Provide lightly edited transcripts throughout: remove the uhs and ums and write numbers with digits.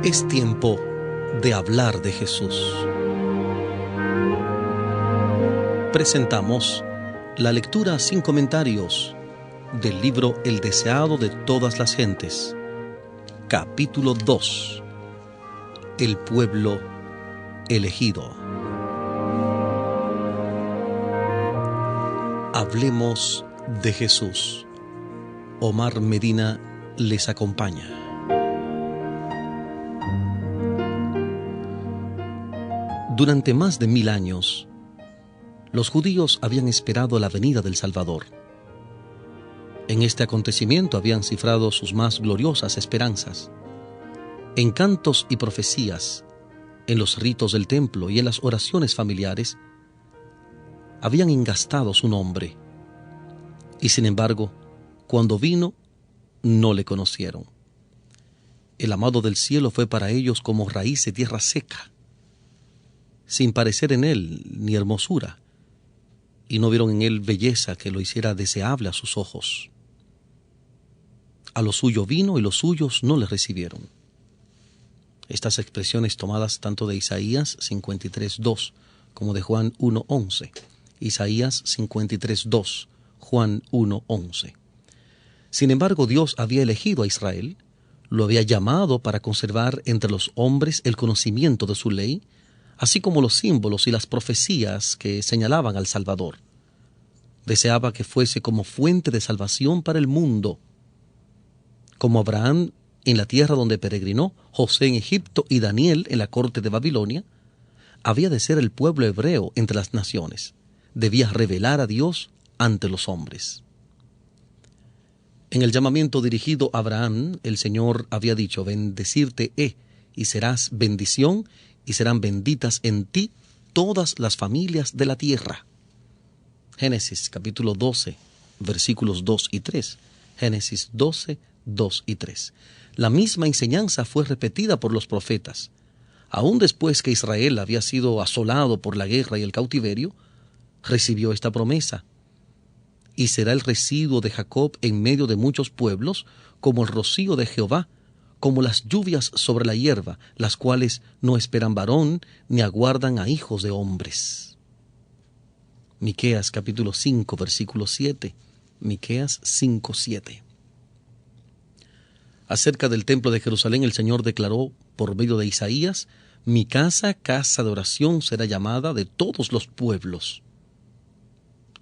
Es tiempo de hablar de Jesús. Presentamos la lectura sin comentarios del libro El deseado de todas las gentes, capítulo 2, El pueblo elegido. Hablemos de Jesús. Omar Medina les acompaña. Durante más de 1000 años, los judíos habían esperado la venida del Salvador. En este acontecimiento habían cifrado sus más gloriosas esperanzas. En cantos y profecías, en los ritos del templo y en las oraciones familiares, habían engastado su nombre. Y sin embargo, cuando vino, no le conocieron. El amado del cielo fue para ellos como raíz de tierra seca, sin parecer en él ni hermosura, y no vieron en él belleza que lo hiciera deseable a sus ojos. A lo suyo vino y los suyos no le recibieron. Estas expresiones tomadas tanto de Isaías 53:2 como de Juan 1:11. Isaías 53:2, Juan 1:11. Sin embargo, Dios había elegido a Israel, lo había llamado para conservar entre los hombres el conocimiento de su ley, así como los símbolos y las profecías que señalaban al Salvador. Deseaba que fuese como fuente de salvación para el mundo. Como Abraham en la tierra donde peregrinó, José en Egipto y Daniel en la corte de Babilonia, había de ser el pueblo hebreo entre las naciones. Debía revelar a Dios ante los hombres. En el llamamiento dirigido a Abraham, el Señor había dicho: bendecirte he, y serás bendición, y serán benditas en ti todas las familias de la tierra. Génesis capítulo 12, versículos 2 y 3. Génesis 12, 2 y 3. La misma enseñanza fue repetida por los profetas. Aún después que Israel había sido asolado por la guerra y el cautiverio, recibió esta promesa: y será el residuo de Jacob en medio de muchos pueblos, como el rocío de Jehová, como las lluvias sobre la hierba, las cuales no esperan varón, ni aguardan a hijos de hombres. Miqueas capítulo 5, versículo 7. Miqueas 5, 7. Acerca del templo de Jerusalén, el Señor declaró por medio de Isaías: mi casa, casa de oración, será llamada de todos los pueblos.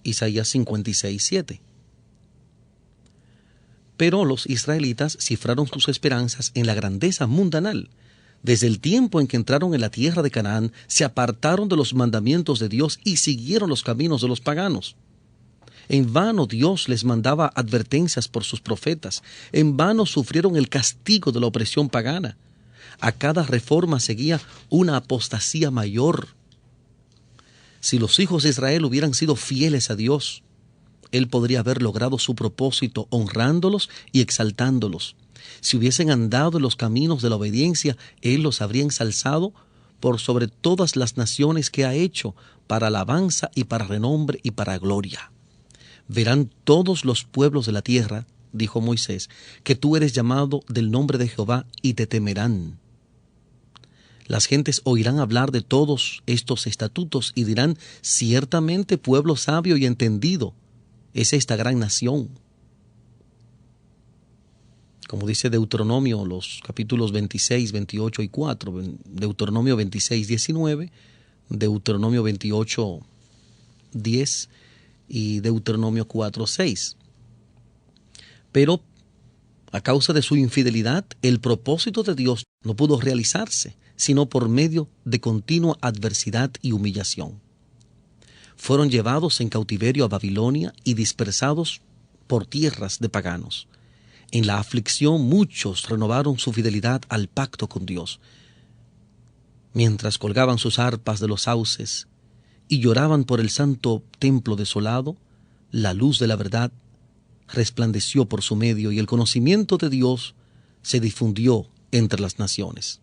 Isaías 56, 7. Pero los israelitas cifraron sus esperanzas en la grandeza mundanal. Desde el tiempo en que entraron en la tierra de Canaán, se apartaron de los mandamientos de Dios y siguieron los caminos de los paganos. En vano Dios les mandaba advertencias por sus profetas. En vano sufrieron el castigo de la opresión pagana. A cada reforma seguía una apostasía mayor. Si los hijos de Israel hubieran sido fieles a Dios, Él podría haber logrado su propósito honrándolos y exaltándolos. Si hubiesen andado en los caminos de la obediencia, Él los habría ensalzado por sobre todas las naciones que ha hecho, para alabanza y para renombre y para gloria. Verán todos los pueblos de la tierra, dijo Moisés, que tú eres llamado del nombre de Jehová y te temerán. Las gentes oirán hablar de todos estos estatutos y dirán: ciertamente pueblo sabio y entendido es esta gran nación. Como dice Deuteronomio, los capítulos 26, 28 y 4, Deuteronomio 26, 19, Deuteronomio 28, 10 y Deuteronomio 4, 6. Pero a causa de su infidelidad, el propósito de Dios no pudo realizarse, sino por medio de continua adversidad y humillación. Fueron llevados en cautiverio a Babilonia y dispersados por tierras de paganos. En la aflicción muchos renovaron su fidelidad al pacto con Dios. Mientras colgaban sus arpas de los sauces y lloraban por el santo templo desolado, la luz de la verdad resplandeció por su medio y el conocimiento de Dios se difundió entre las naciones.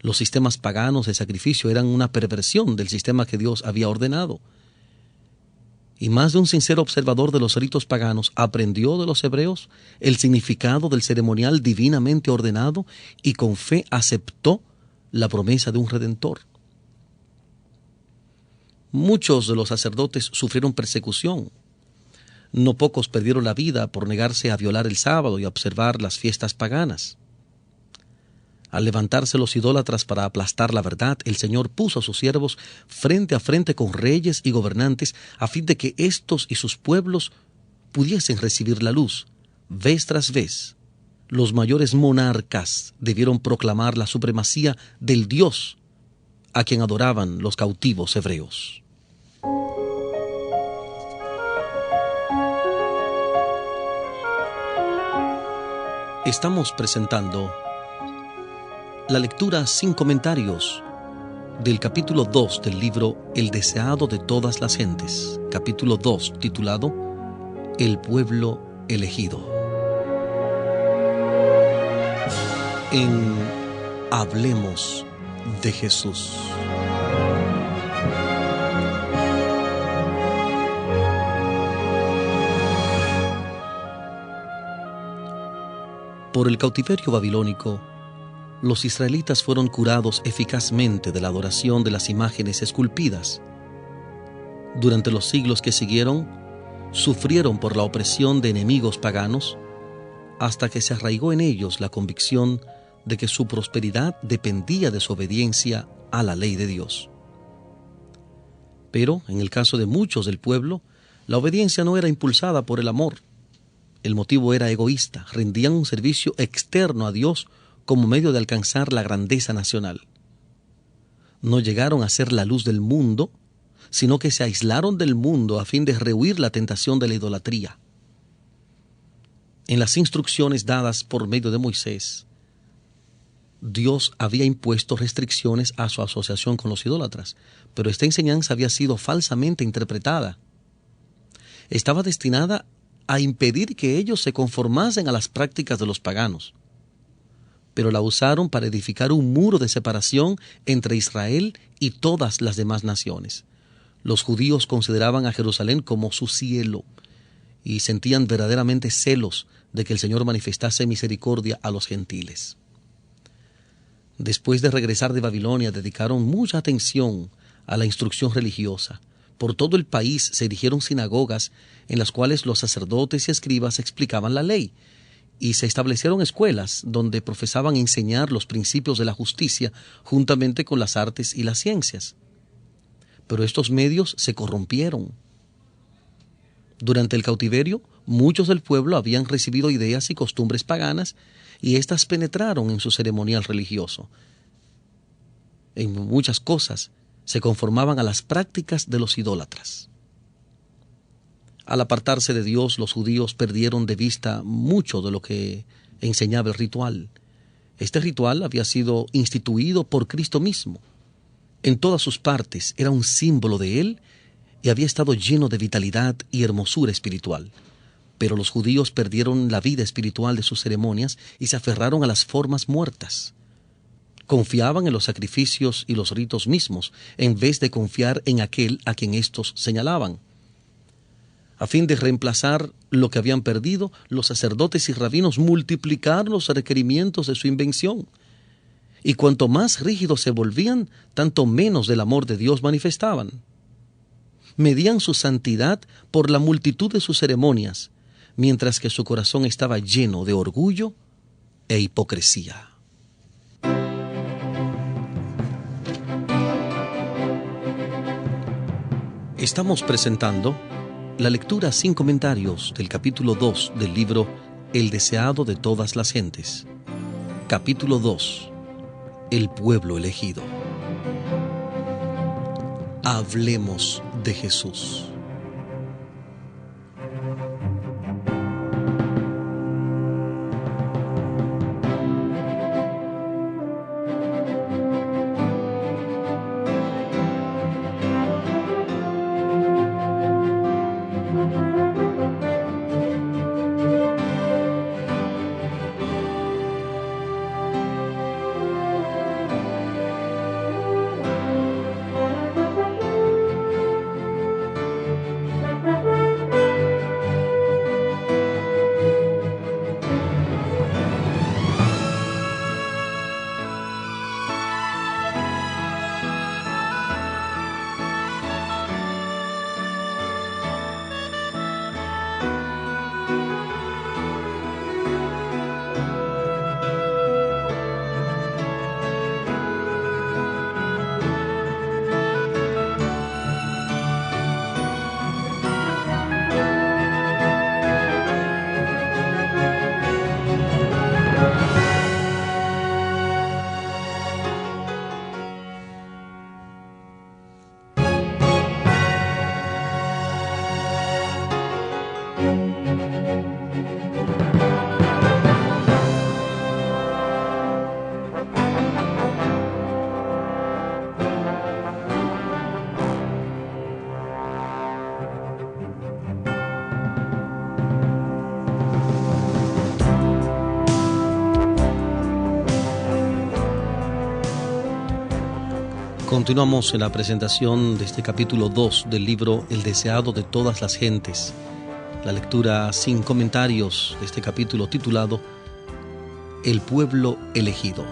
Los sistemas paganos de sacrificio eran una perversión del sistema que Dios había ordenado. Y más de un sincero observador de los ritos paganos aprendió de los hebreos el significado del ceremonial divinamente ordenado y con fe aceptó la promesa de un redentor. Muchos de los sacerdotes sufrieron persecución. No pocos perdieron la vida por negarse a violar el sábado y a observar las fiestas paganas. Al levantarse los idólatras para aplastar la verdad, el Señor puso a sus siervos frente a frente con reyes y gobernantes a fin de que éstos y sus pueblos pudiesen recibir la luz. Vez tras vez, los mayores monarcas debieron proclamar la supremacía del Dios a quien adoraban los cautivos hebreos. Estamos presentando la lectura sin comentarios del capítulo 2 del libro El deseado de todas las gentes, capítulo 2, titulado El pueblo elegido. En Hablemos de Jesús. Por el cautiverio babilónico, los israelitas fueron curados eficazmente de la adoración de las imágenes esculpidas. Durante los siglos que siguieron, sufrieron por la opresión de enemigos paganos, hasta que se arraigó en ellos la convicción de que su prosperidad dependía de su obediencia a la ley de Dios. Pero, en el caso de muchos del pueblo, la obediencia no era impulsada por el amor. El motivo era egoísta, rendían un servicio externo a Dios como medio de alcanzar la grandeza nacional. No llegaron a ser la luz del mundo, sino que se aislaron del mundo a fin de rehuir la tentación de la idolatría. En las instrucciones dadas por medio de Moisés, Dios había impuesto restricciones a su asociación con los idólatras, pero esta enseñanza había sido falsamente interpretada. Estaba destinada a impedir que ellos se conformasen a las prácticas de los paganos, pero la usaron para edificar un muro de separación entre Israel y todas las demás naciones. Los judíos consideraban a Jerusalén como su cielo y sentían verdaderamente celos de que el Señor manifestase misericordia a los gentiles. Después de regresar de Babilonia, dedicaron mucha atención a la instrucción religiosa. Por todo el país se erigieron sinagogas en las cuales los sacerdotes y escribas explicaban la ley, y se establecieron escuelas donde profesaban enseñar los principios de la justicia juntamente con las artes y las ciencias. Pero estos medios se corrompieron. Durante el cautiverio, muchos del pueblo habían recibido ideas y costumbres paganas y éstas penetraron en su ceremonial religioso. En muchas cosas se conformaban a las prácticas de los idólatras. Al apartarse de Dios, los judíos perdieron de vista mucho de lo que enseñaba el ritual. Este ritual había sido instituido por Cristo mismo. En todas sus partes era un símbolo de Él y había estado lleno de vitalidad y hermosura espiritual. Pero los judíos perdieron la vida espiritual de sus ceremonias y se aferraron a las formas muertas. Confiaban en los sacrificios y los ritos mismos, en vez de confiar en aquel a quien éstos señalaban. A fin de reemplazar lo que habían perdido, los sacerdotes y rabinos multiplicaron los requerimientos de su invención. Y cuanto más rígidos se volvían, tanto menos del amor de Dios manifestaban. Medían su santidad por la multitud de sus ceremonias, mientras que su corazón estaba lleno de orgullo e hipocresía. Estamos presentando la lectura sin comentarios del capítulo 2 del libro El deseado de todas las gentes. Capítulo 2. El pueblo elegido. Hablemos de Jesús. Continuamos en la presentación de este capítulo 2 del libro El deseado de todas las gentes. La lectura sin comentarios de este capítulo titulado El pueblo elegido.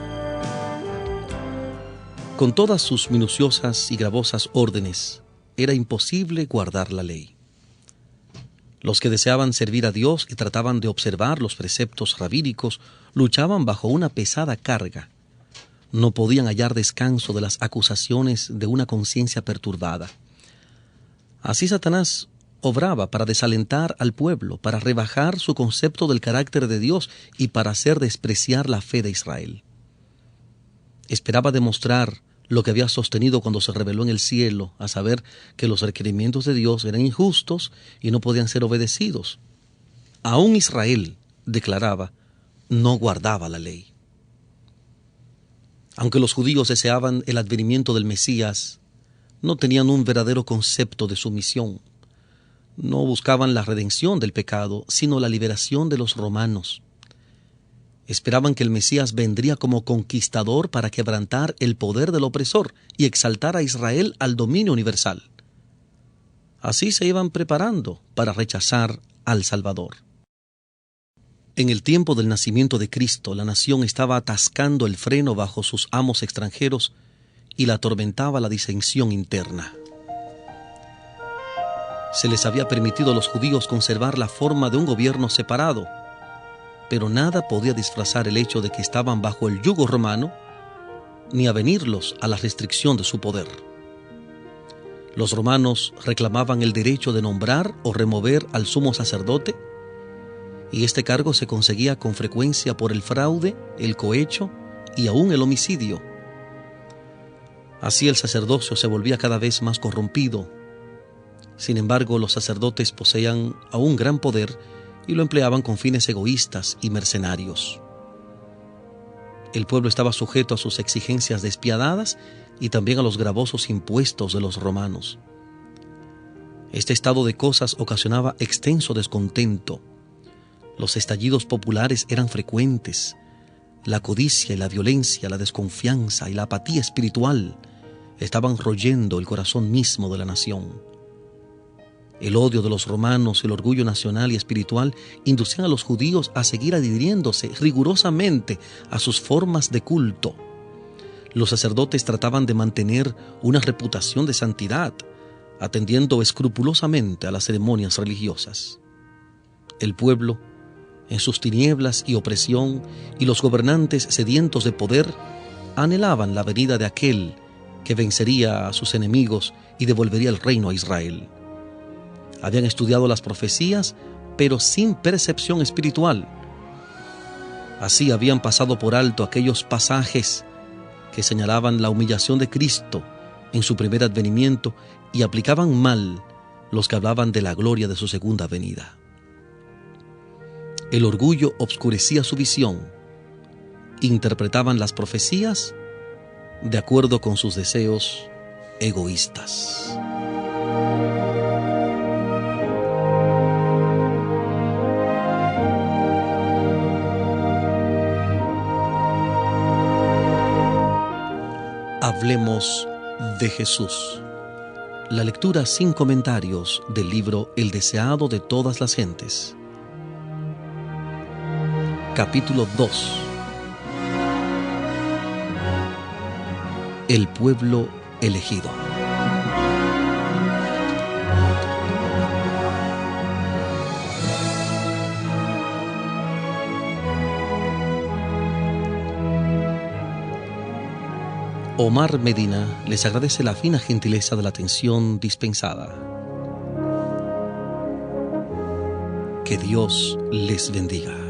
Con todas sus minuciosas y gravosas órdenes, era imposible guardar la ley. Los que deseaban servir a Dios y trataban de observar los preceptos rabínicos luchaban bajo una pesada carga. No podían hallar descanso de las acusaciones de una conciencia perturbada. Así Satanás obraba para desalentar al pueblo, para rebajar su concepto del carácter de Dios y para hacer despreciar la fe de Israel. Esperaba demostrar lo que había sostenido cuando se reveló en el cielo, a saber que los requerimientos de Dios eran injustos y no podían ser obedecidos. Aún Israel, declaraba, no guardaba la ley. Aunque los judíos deseaban el advenimiento del Mesías, no tenían un verdadero concepto de su misión. No buscaban la redención del pecado, sino la liberación de los romanos. Esperaban que el Mesías vendría como conquistador para quebrantar el poder del opresor y exaltar a Israel al dominio universal. Así se iban preparando para rechazar al Salvador. En el tiempo del nacimiento de Cristo, la nación estaba atascando el freno bajo sus amos extranjeros y la atormentaba la disensión interna. Se les había permitido a los judíos conservar la forma de un gobierno separado, pero nada podía disfrazar el hecho de que estaban bajo el yugo romano, ni avenirlos a la restricción de su poder. Los romanos reclamaban el derecho de nombrar o remover al sumo sacerdote, y este cargo se conseguía con frecuencia por el fraude, el cohecho y aún el homicidio. Así el sacerdocio se volvía cada vez más corrompido. Sin embargo, los sacerdotes poseían aún gran poder y lo empleaban con fines egoístas y mercenarios. El pueblo estaba sujeto a sus exigencias despiadadas y también a los gravosos impuestos de los romanos. Este estado de cosas ocasionaba extenso descontento. Los estallidos populares eran frecuentes. La codicia y la violencia, la desconfianza y la apatía espiritual estaban royendo el corazón mismo de la nación. El odio de los romanos y el orgullo nacional y espiritual inducían a los judíos a seguir adhiriéndose rigurosamente a sus formas de culto. Los sacerdotes trataban de mantener una reputación de santidad, atendiendo escrupulosamente a las ceremonias religiosas. El pueblo, en sus tinieblas y opresión, y los gobernantes sedientos de poder, anhelaban la venida de aquel que vencería a sus enemigos y devolvería el reino a Israel. Habían estudiado las profecías, pero sin percepción espiritual. Así habían pasado por alto aquellos pasajes que señalaban la humillación de Cristo en su primer advenimiento y aplicaban mal los que hablaban de la gloria de su segunda venida. El orgullo obscurecía su visión. Interpretaban las profecías de acuerdo con sus deseos egoístas. Hablemos de Jesús. La lectura sin comentarios del libro El deseado de todas las gentes. Capítulo 2. El pueblo elegido. Omar Medina les agradece la fina gentileza de la atención dispensada. Que Dios les bendiga.